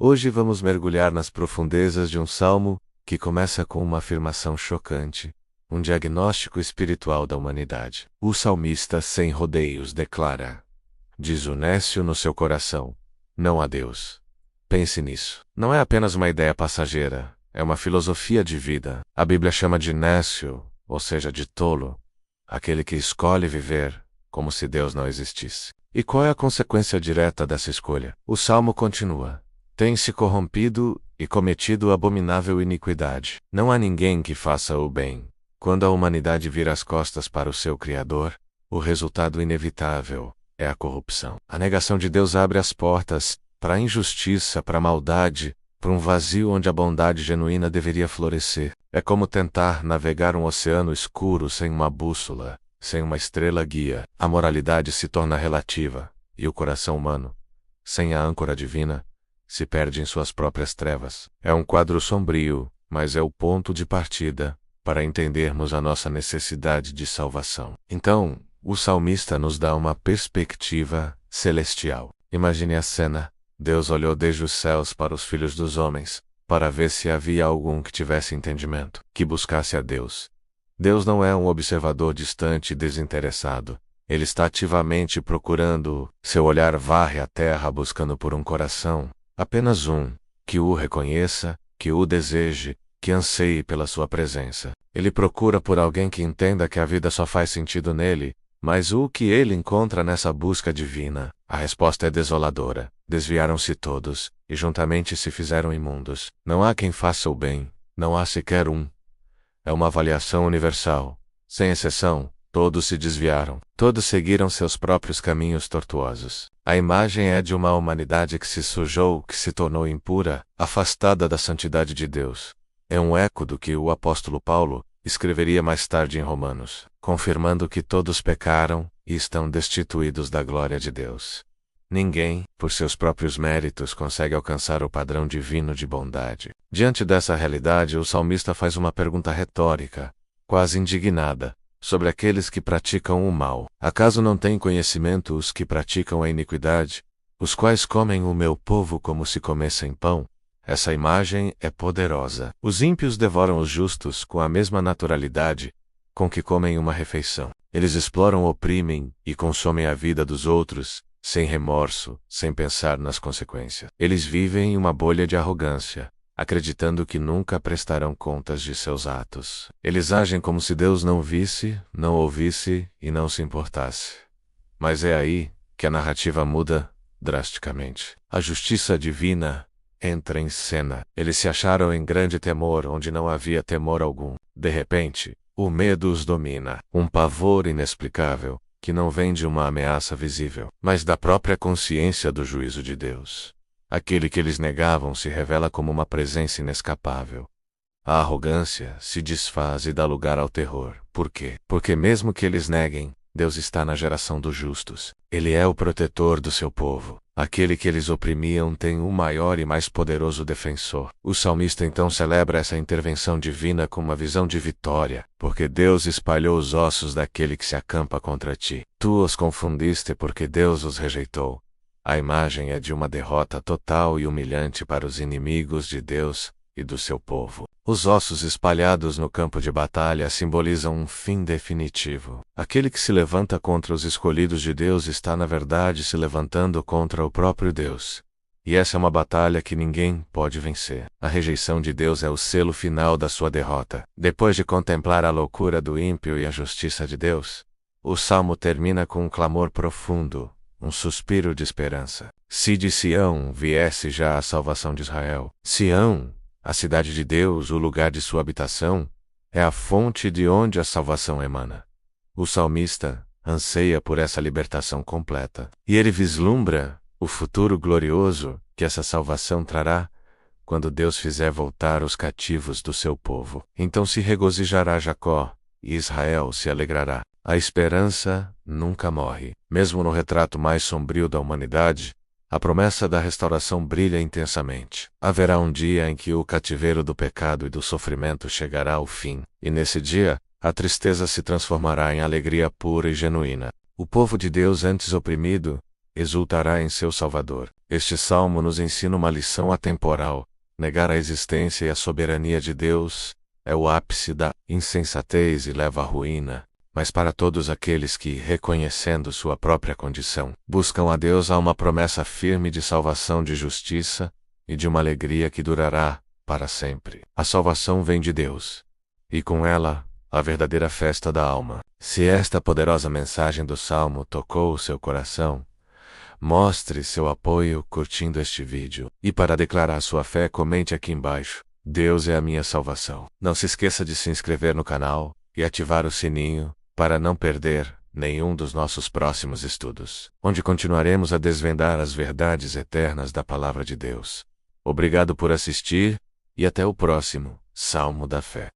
Hoje vamos mergulhar nas profundezas de um salmo que começa com uma afirmação chocante, um diagnóstico espiritual da humanidade. O salmista, sem rodeios, declara: diz o nécio no seu coração, não há Deus. Pense nisso. Não é apenas uma ideia passageira, é uma filosofia de vida. A Bíblia chama de nécio, ou seja, de tolo, aquele que escolhe viver como se Deus não existisse. E qual é a consequência direta dessa escolha? O salmo continua: tem se corrompido e cometido abominável iniquidade. Não há ninguém que faça o bem. Quando a humanidade vira as costas para o seu Criador, o resultado inevitável é a corrupção. A negação de Deus abre as portas para a injustiça, para a maldade, para um vazio onde a bondade genuína deveria florescer. É como tentar navegar um oceano escuro sem uma bússola, sem uma estrela guia. A moralidade se torna relativa, e o coração humano, sem a âncora divina, se perde em suas próprias trevas. É um quadro sombrio, mas é o ponto de partida para entendermos a nossa necessidade de salvação. Então, o salmista nos dá uma perspectiva celestial. Imagine a cena. Deus olhou desde os céus para os filhos dos homens, para ver se havia algum que tivesse entendimento, que buscasse a Deus. Deus não é um observador distante e desinteressado. Ele está ativamente procurando. Seu olhar varre a terra buscando por um coração, apenas um, que o reconheça, que o deseje, que anseie pela sua presença. Ele procura por alguém que entenda que a vida só faz sentido nele, mas o que ele encontra nessa busca divina? A resposta é desoladora. Desviaram-se todos, e juntamente se fizeram imundos. Não há quem faça o bem, não há sequer um. É uma avaliação universal. Sem exceção, todos se desviaram. Todos seguiram seus próprios caminhos tortuosos. A imagem é de uma humanidade que se sujou, que se tornou impura, afastada da santidade de Deus. É um eco do que o apóstolo Paulo escreveria mais tarde em Romanos, confirmando que todos pecaram e estão destituídos da glória de Deus. Ninguém, por seus próprios méritos, consegue alcançar o padrão divino de bondade. Diante dessa realidade, o salmista faz uma pergunta retórica, quase indignada, sobre aqueles que praticam o mal. Acaso não têm conhecimento os que praticam a iniquidade, os quais comem o meu povo como se comessem pão? Essa imagem é poderosa. Os ímpios devoram os justos com a mesma naturalidade com que comem uma refeição. Eles exploram, oprimem e consomem a vida dos outros, sem remorso, sem pensar nas consequências. Eles vivem em uma bolha de arrogância, acreditando que nunca prestarão contas de seus atos. Eles agem como se Deus não visse, não ouvisse e não se importasse. Mas é aí que a narrativa muda drasticamente. A justiça divina entra em cena. Eles se acharam em grande temor onde não havia temor algum. De repente, o medo os domina, um pavor inexplicável, que não vem de uma ameaça visível, mas da própria consciência do juízo de Deus. Aquele que eles negavam se revela como uma presença inescapável. A arrogância se desfaz e dá lugar ao terror. Por quê? Porque mesmo que eles neguem, Deus está na geração dos justos. Ele é o protetor do seu povo. Aquele que eles oprimiam tem o maior e mais poderoso defensor. O salmista então celebra essa intervenção divina com uma visão de vitória, porque Deus espalhou os ossos daquele que se acampa contra ti. Tu os confundiste porque Deus os rejeitou. A imagem é de uma derrota total e humilhante para os inimigos de Deus e do seu povo. Os ossos espalhados no campo de batalha simbolizam um fim definitivo. Aquele que se levanta contra os escolhidos de Deus está, na verdade, se levantando contra o próprio Deus. E essa é uma batalha que ninguém pode vencer. A rejeição de Deus é o selo final da sua derrota. Depois de contemplar a loucura do ímpio e a justiça de Deus, o salmo termina com um clamor profundo, um suspiro de esperança. Se de Sião viesse já a salvação de Israel. Sião, a cidade de Deus, o lugar de sua habitação, é a fonte de onde a salvação emana. O salmista anseia por essa libertação completa. E ele vislumbra o futuro glorioso que essa salvação trará quando Deus fizer voltar os cativos do seu povo. Então se regozijará Jacó, e Israel se alegrará. A esperança nunca morre. Mesmo no retrato mais sombrio da humanidade, a promessa da restauração brilha intensamente. Haverá um dia em que o cativeiro do pecado e do sofrimento chegará ao fim, e nesse dia, a tristeza se transformará em alegria pura e genuína. O povo de Deus, antes oprimido, exultará em seu Salvador. Este salmo nos ensina uma lição atemporal. Negar a existência e a soberania de Deus é o ápice da insensatez e leva à ruína. Mas para todos aqueles que, reconhecendo sua própria condição, buscam a Deus, há uma promessa firme de salvação, de justiça e de uma alegria que durará para sempre. A salvação vem de Deus, e com ela, a verdadeira festa da alma. Se esta poderosa mensagem do Salmo tocou o seu coração, mostre seu apoio curtindo este vídeo. E para declarar sua fé, comente aqui embaixo: Deus é a minha salvação. Não se esqueça de se inscrever no canal e ativar o sininho para não perder nenhum dos nossos próximos estudos, onde continuaremos a desvendar as verdades eternas da Palavra de Deus. Obrigado por assistir e até o próximo Salmo da Fé.